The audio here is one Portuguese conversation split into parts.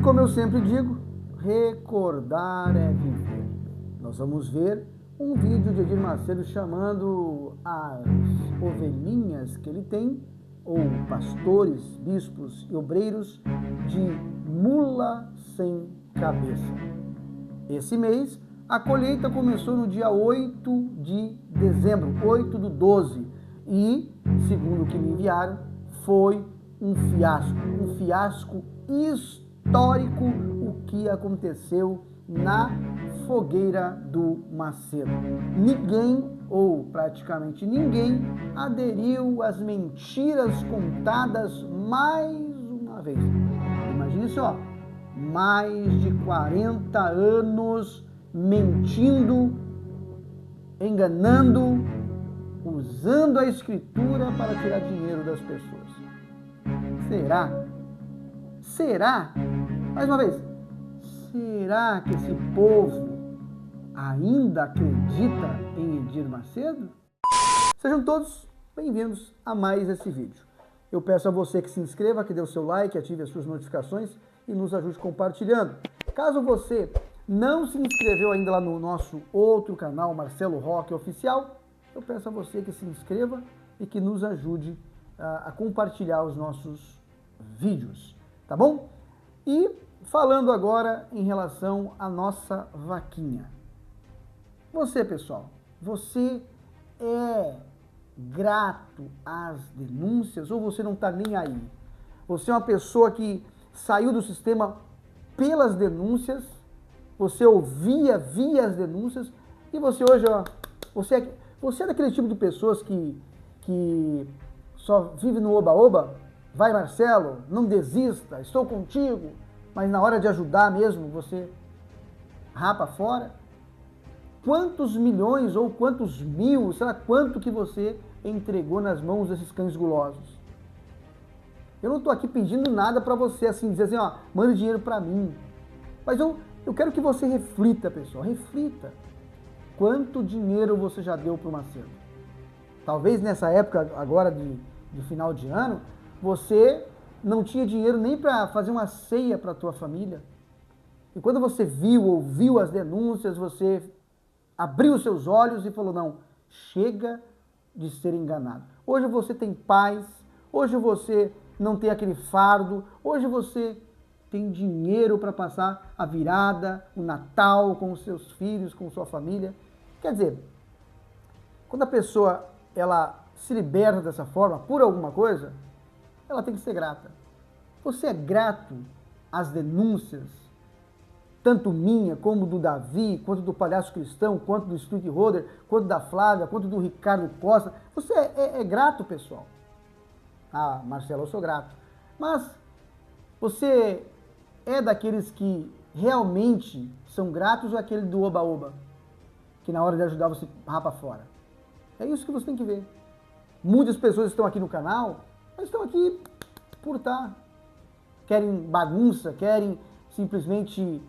E como eu sempre digo, recordar é viver. Nós vamos ver um vídeo de Edir Macedo chamando as ovelhinhas que ele tem, ou pastores, bispos e obreiros, de mula sem cabeça. Esse mês, a colheita começou no dia 8 de dezembro, 8/12, e, segundo o que me enviaram, foi um fiasco histórico o que aconteceu na fogueira do Macedo. Ninguém, ou praticamente ninguém, aderiu às mentiras contadas mais uma vez. Imagine só, mais de 40 anos mentindo, enganando, usando a escritura para tirar dinheiro das pessoas. Será? Será? Mais uma vez, será que esse povo ainda acredita em Edir Macedo? Sejam todos bem-vindos a mais esse vídeo. Eu peço a você que se inscreva, que dê o seu like, ative as suas notificações e nos ajude compartilhando. Caso você não se inscreveu ainda lá no nosso outro canal, Marcelo Roque Oficial, eu peço a você que se inscreva e que nos ajude a compartilhar os nossos vídeos, tá bom? E falando agora em relação à nossa vaquinha. Você, pessoal, você é grato às denúncias ou você não está nem aí? Você é uma pessoa que saiu do sistema pelas denúncias, você via as denúncias e você hoje, ó, você é daquele tipo de pessoas que só vive no oba-oba? Vai, Marcelo, não desista, estou contigo, mas na hora de ajudar mesmo, você rapa fora? Quantos milhões ou quantos mil, sei lá quanto que você entregou nas mãos desses cães gulosos? Eu não estou aqui pedindo nada para você, assim, dizer assim, ó, manda dinheiro para mim. Mas eu quero que você reflita, pessoal, reflita. Quanto dinheiro você já deu para o Macedo? Talvez nessa época agora de final de ano, você não tinha dinheiro nem para fazer uma ceia para a tua família. E quando você ouviu as denúncias, você abriu os seus olhos e falou, não, chega de ser enganado. Hoje você tem paz, hoje você não tem aquele fardo, hoje você tem dinheiro para passar a virada, o Natal com os seus filhos, com sua família. Quer dizer, quando a pessoa ela se liberta dessa forma, por alguma coisa, ela tem que ser grata. Você é grato às denúncias, tanto minha, como do Davi, quanto do Palhaço Cristão, quanto do Street Roder, quanto da Flávia, quanto do Ricardo Costa? Você é grato, pessoal? Ah, Marcelo, eu sou grato. Mas você é daqueles que realmente são gratos ou é aquele do oba-oba? Que na hora de ajudar você rapa fora? É isso que você tem que ver. Muitas pessoas estão aqui no canal, mas estão aqui por estar. Querem bagunça, querem simplesmente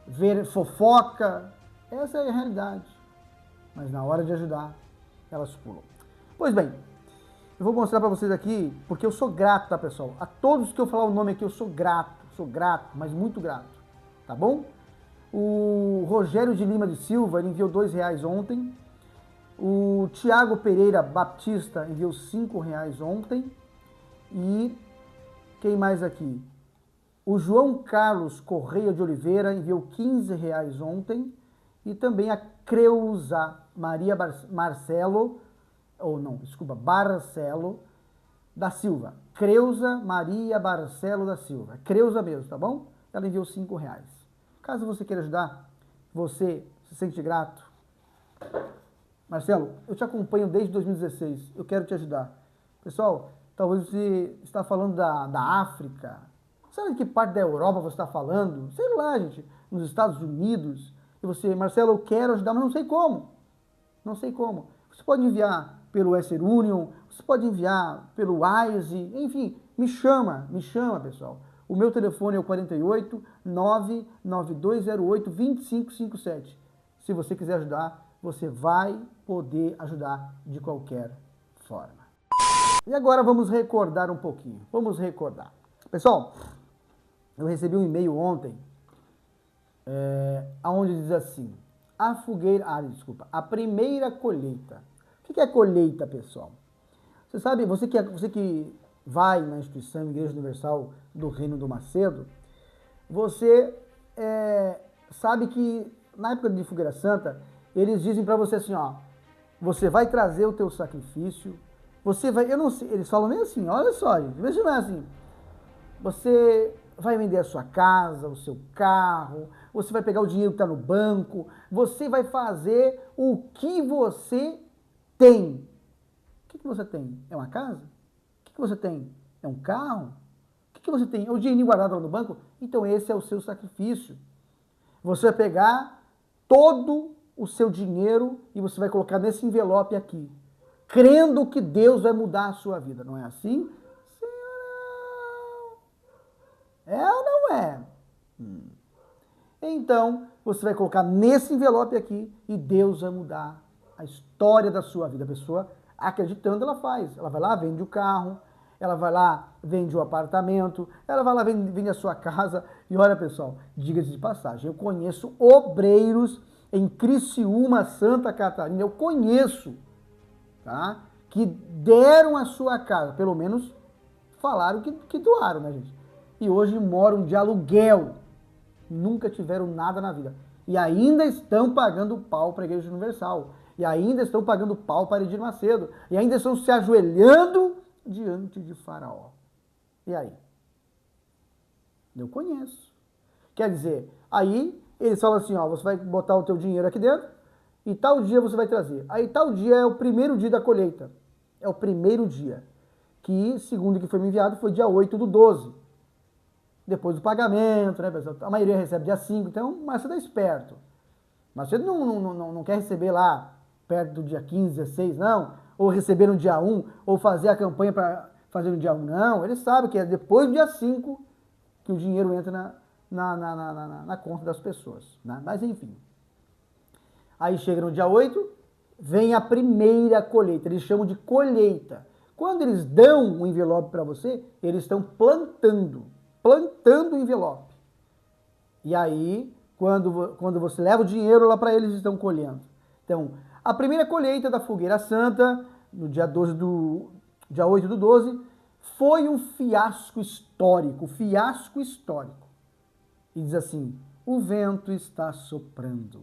ver fofoca. Essa é a realidade. Mas na hora de ajudar, elas pulam. Pois bem, eu vou mostrar para vocês aqui, porque eu sou grato, tá, pessoal? A todos que eu falar o nome aqui, eu sou grato, mas muito grato, tá bom? O Rogério de Lima de Silva, ele enviou R$2 ontem. O Tiago Pereira Baptista enviou R$5 ontem. E quem mais aqui? O João Carlos Correia de Oliveira enviou R$15 ontem. E também a Creuza Maria Barcelo da Silva. Creuza Maria Barcelo da Silva. Creuza mesmo, tá bom? Ela enviou R$5. Caso você queira ajudar, você se sente grato. Marcelo, eu te acompanho desde 2016, eu quero te ajudar. Pessoal, talvez você está falando da África, sabe de que parte da Europa você está falando? Sei lá, gente, nos Estados Unidos. E você, Marcelo, eu quero ajudar, mas não sei como. Não sei como. Você pode enviar pelo Western Union, você pode enviar pelo Wise, enfim, me chama, pessoal. O meu telefone é o 48 99208 2557. Se você quiser ajudar, você vai poder ajudar de qualquer forma. E agora vamos recordar um pouquinho. Vamos recordar. Pessoal, Eu recebi um e-mail ontem, onde diz assim, a primeira colheita. O que é colheita, pessoal? Você sabe, você que vai na instituição Igreja Universal do Reino do Macedo, você sabe que na época de Fogueira Santa, eles dizem para você assim, ó, você vai trazer o teu sacrifício, você vai, eu não sei, eles falam nem assim, olha só, gente, vê se não é assim, você vai vender a sua casa, o seu carro, você vai pegar o dinheiro que está no banco, você vai fazer o que você tem. O que você tem? É uma casa? O que você tem? É um carro? O que você tem? É o dinheiro guardado lá no banco? Então esse é o seu sacrifício. Você vai pegar todo o seu dinheiro e você vai colocar nesse envelope aqui, crendo que Deus vai mudar a sua vida. Não é assim? É ou não é? Então, você vai colocar nesse envelope aqui e Deus vai mudar a história da sua vida. A pessoa, acreditando, ela faz. Ela vai lá, vende o carro, ela vai lá, vende o apartamento, ela vai lá, vende a sua casa. E olha, pessoal, diga-se de passagem, eu conheço obreiros em Criciúma, Santa Catarina, eu conheço, tá? Que deram a sua casa, pelo menos falaram que doaram, né, gente? E hoje moram de aluguel, nunca tiveram nada na vida. E ainda estão pagando pau para a Igreja Universal. E ainda estão pagando pau para Edir Macedo. E ainda estão se ajoelhando diante de Faraó. E aí? Eu conheço. Quer dizer, aí eles falam assim, ó, você vai botar o teu dinheiro aqui dentro e tal dia você vai trazer. Aí tal dia é o primeiro dia da colheita. É o primeiro dia. Que, segundo o que foi me enviado, foi dia 8/12. Depois do pagamento, né, pessoal? A maioria recebe dia 5, então mas você é esperto. Mas você não quer receber lá perto do dia 15, 16, não. Ou receber no dia 1, ou fazer a campanha para fazer no dia 1, não. Ele sabe que é depois do dia 5 que o dinheiro entra na conta das pessoas. Né? Mas enfim. Aí chega no dia 8, vem a primeira colheita. Eles chamam de colheita. Quando eles dão um envelope para você, eles estão plantando o envelope. E aí, quando você leva o dinheiro lá para eles, estão colhendo. Então, a primeira colheita da Fogueira Santa, no dia 8/12, foi um fiasco histórico, E diz assim, o vento está soprando.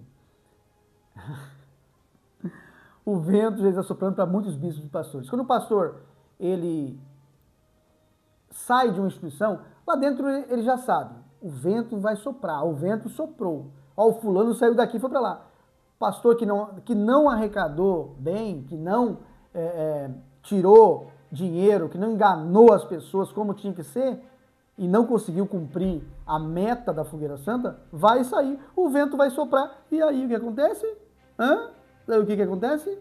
O vento já está soprando para muitos bispos e pastores. Quando o pastor, ele sai de uma instituição, lá dentro ele já sabe, o vento vai soprar, o vento soprou. Ó, o fulano saiu daqui e foi para lá. Pastor que não arrecadou bem, que não tirou dinheiro, que não enganou as pessoas como tinha que ser, e não conseguiu cumprir a meta da Fogueira Santa, vai sair, o vento vai soprar, e aí o que acontece? Aí o que acontece?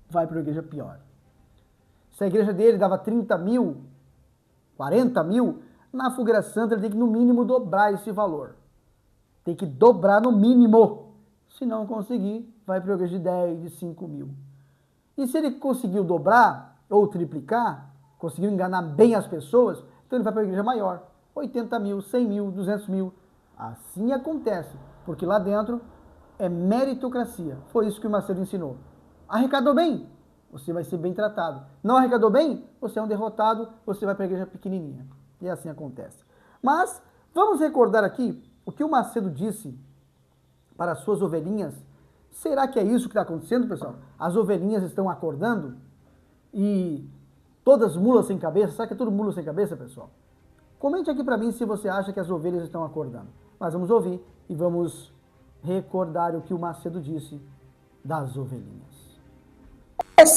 Vai para a igreja pior. Se a igreja dele dava 30 mil, 40 mil, na Fogueira Santa ele tem que no mínimo dobrar esse valor. Tem que dobrar no mínimo. Se não conseguir, vai para a igreja de 10, de 5 mil. E se ele conseguiu dobrar ou triplicar, conseguiu enganar bem as pessoas, então ele vai para a igreja maior. 80 mil, 100 mil, 200 mil. Assim acontece, porque lá dentro é meritocracia. Foi isso que o Macedo ensinou. Arrecadou bem? Você vai ser bem tratado. Não arrecadou bem? Você é um derrotado, você vai para a igreja pequenininha. E assim acontece. Mas vamos recordar aqui o que o Macedo disse para as suas ovelhinhas. Será que é isso que está acontecendo, pessoal? As ovelhinhas estão acordando e todas mulas sem cabeça? Será que é tudo mula sem cabeça, pessoal? Comente aqui para mim se você acha que as ovelhas estão acordando. Mas vamos ouvir e vamos recordar o que o Macedo disse das ovelhinhas. Eu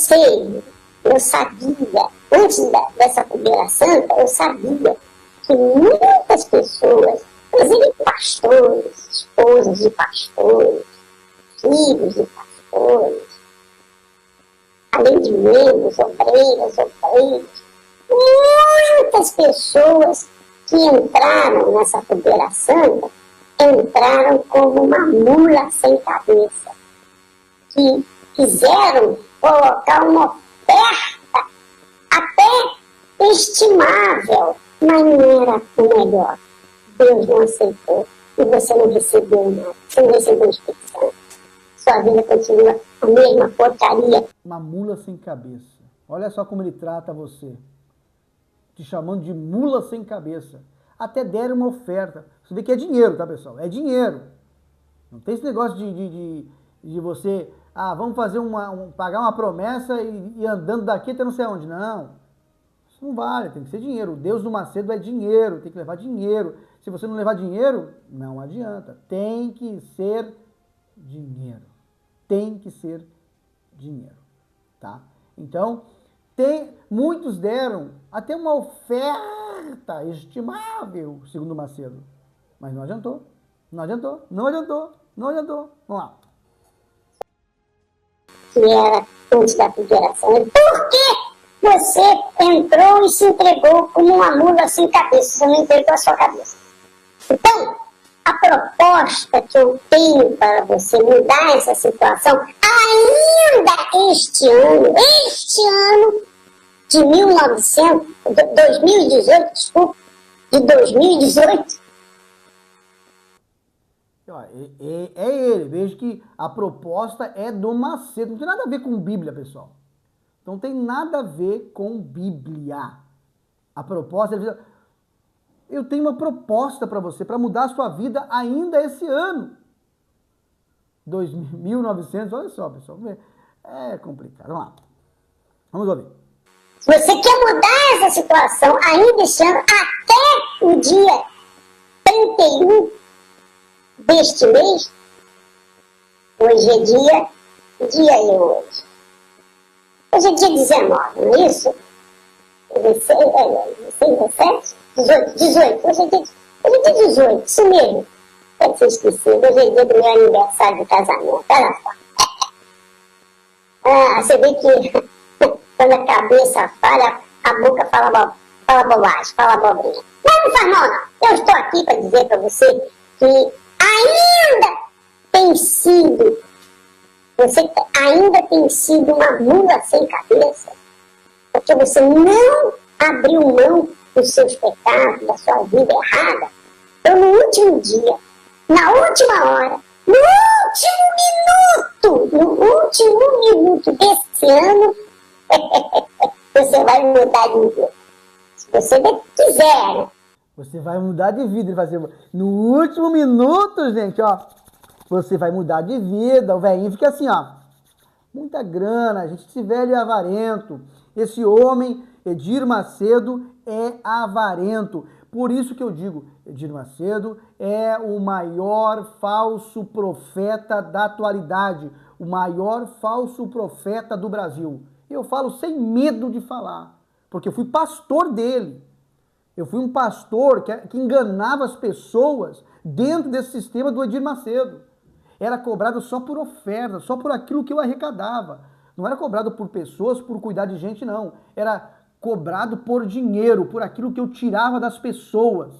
sabia, antes dessa Fogueira Santa, eu sabia que muitas pessoas, inclusive pastores, esposas de pastores, filhos de pastores, além de membros, obreiras, muitas pessoas que entraram nessa Fogueira Santa, entraram como uma mula sem cabeça, que quiseram colocar uma oferta até estimável, mas não era o melhor. Deus não aceitou e você não recebeu nada, você não recebeu o Espírito Santo. Sua vida continua a mesma porcaria. Uma mula sem cabeça. Olha só como ele trata você. Te chamando de mula sem cabeça. Até deram uma oferta. Você vê que é dinheiro, tá, pessoal? É dinheiro. Não tem esse negócio de você... Ah, vamos fazer pagar uma promessa e andando daqui até não sei aonde. Não. Isso não vale, tem que ser dinheiro. O Deus do Macedo é dinheiro, tem que levar dinheiro. Se você não levar dinheiro, não adianta. Tem que ser dinheiro. Tem que ser dinheiro, tá? Então, muitos deram até uma oferta estimável, segundo Macedo. Mas não adiantou, não adiantou, não adiantou, não adiantou. Vamos lá. Que era antes da federação. Por que você entrou e se entregou como uma mula sem cabeça? Você não entregou a sua cabeça. Então, a proposta que eu tenho para você mudar essa situação, ainda este ano de 2018, desculpa, de 2018, é ele. Veja que a proposta é do Macedo. Não tem nada a ver com Bíblia, pessoal. Não tem nada a ver com Bíblia. A proposta... Eu tenho uma proposta para você, para mudar a sua vida ainda esse ano. 1900, olha só, pessoal. É complicado. Vamos lá. Vamos ouvir. Se você quer mudar essa situação ainda esse ano, até o dia 31 deste mês, hoje é dia é hoje. Hoje é dia 19, não é isso? 17? 18. Hoje é dia 18, isso mesmo. Deve ser esquecido. Hoje é dia do meu aniversário de casamento. Olha só. Você vê que quando a cabeça falha, a boca fala bobagem, fala abobrinha. Mas não faz mal, não. Eu estou aqui para dizer para você que você ainda tem sido uma mula sem cabeça, porque você não abriu mão dos seus pecados, da sua vida errada. Então, no último dia, na última hora, no último minuto desse ano, você vai mudar de vida. Se você quiser, né? Você vai mudar de vida. Ele vai ser... No último minuto, gente, ó. Você vai mudar de vida. O velhinho fica assim, ó. Muita grana, gente. Esse velho é avarento. Esse homem, Edir Macedo, é avarento. Por isso que eu digo, Edir Macedo é o maior falso profeta da atualidade. O maior falso profeta do Brasil. Eu falo sem medo de falar. Porque eu fui pastor dele. Eu fui um pastor que enganava as pessoas dentro desse sistema do Edir Macedo. Era cobrado só por oferta, só por aquilo que eu arrecadava. Não era cobrado por pessoas, por cuidar de gente, não. Era cobrado por dinheiro, por aquilo que eu tirava das pessoas,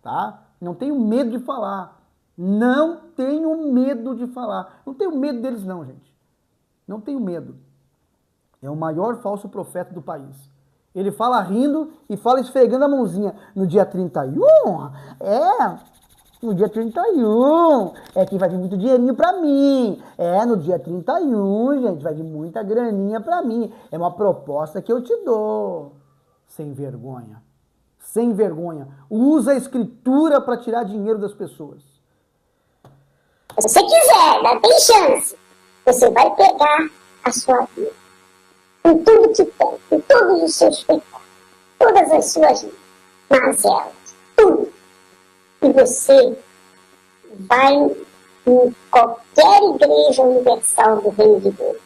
tá? Não tenho medo de falar. Não tenho medo de falar. Não tenho medo deles, não, gente. Não tenho medo. É o maior falso profeta do país. Ele fala rindo e fala esfregando a mãozinha. No dia 31, no dia 31, é que vai vir muito dinheirinho pra mim. No dia 31, gente, vai vir muita graninha pra mim. É uma proposta que eu te dou. Sem vergonha. Sem vergonha. Usa a escritura para tirar dinheiro das pessoas. Se você quiser, tem chance. Você vai pegar a sua vida. Com tudo que tem, com todos os seus pecados, todas as suas mazelas, tudo. E você vai em qualquer igreja universal do Reino de Deus.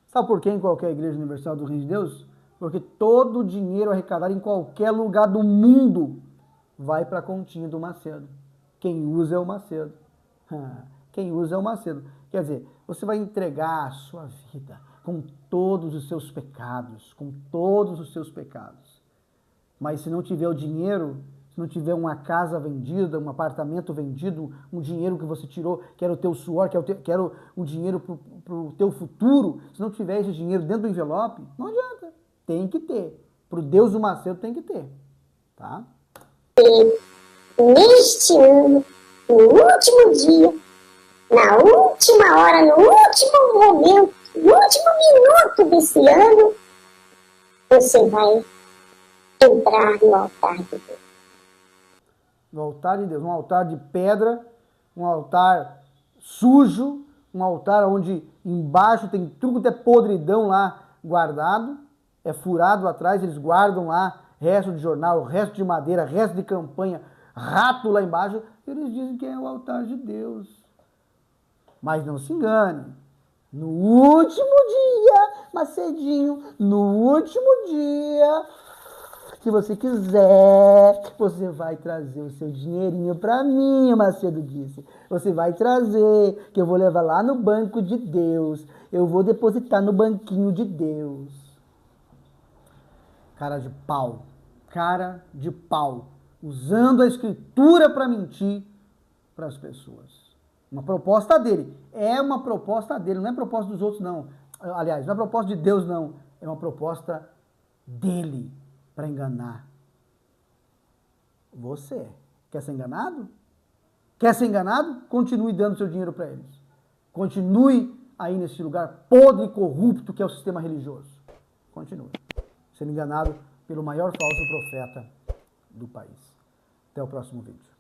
Sabe por que em qualquer igreja universal do Reino de Deus? Porque todo o dinheiro arrecadado em qualquer lugar do mundo vai para a continha do Macedo. Quem usa é o Macedo. Quem usa é o Macedo. Quer dizer, você vai entregar a sua vida com todos os seus pecados, com todos os seus pecados. Mas se não tiver o dinheiro, se não tiver uma casa vendida, um apartamento vendido, um dinheiro que você tirou, que era o teu suor, que era o dinheiro para o teu futuro, se não tiver esse dinheiro dentro do envelope, não adianta. Tem que ter. Para o Deus do Macedo tem que ter. Tá? E neste ano, no último dia, na última hora, no último momento, no último minuto desse ano, você vai entrar no altar de Deus. No altar de Deus, um altar de pedra, um altar sujo, um altar onde embaixo tem tudo que é podridão lá guardado, é furado atrás, eles guardam lá resto de jornal, resto de madeira, resto de campanha, rato lá embaixo, eles dizem que é o altar de Deus. Mas não se engane, no último dia, Macedinho, no último dia, se você quiser, você vai trazer o seu dinheirinho para mim, o Macedo disse. Você vai trazer, que eu vou levar lá no banco de Deus. Eu vou depositar no banquinho de Deus. Cara de pau. Cara de pau. Usando a escritura para mentir para as pessoas. Uma proposta dele. É uma proposta dele, não é proposta dos outros, não. Aliás, não é proposta de Deus, não. É uma proposta dele para enganar você. Quer ser enganado? Quer ser enganado? Continue dando seu dinheiro para eles. Continue aí nesse lugar podre e corrupto que é o sistema religioso. Continue sendo enganado pelo maior falso profeta do país. Até o próximo vídeo.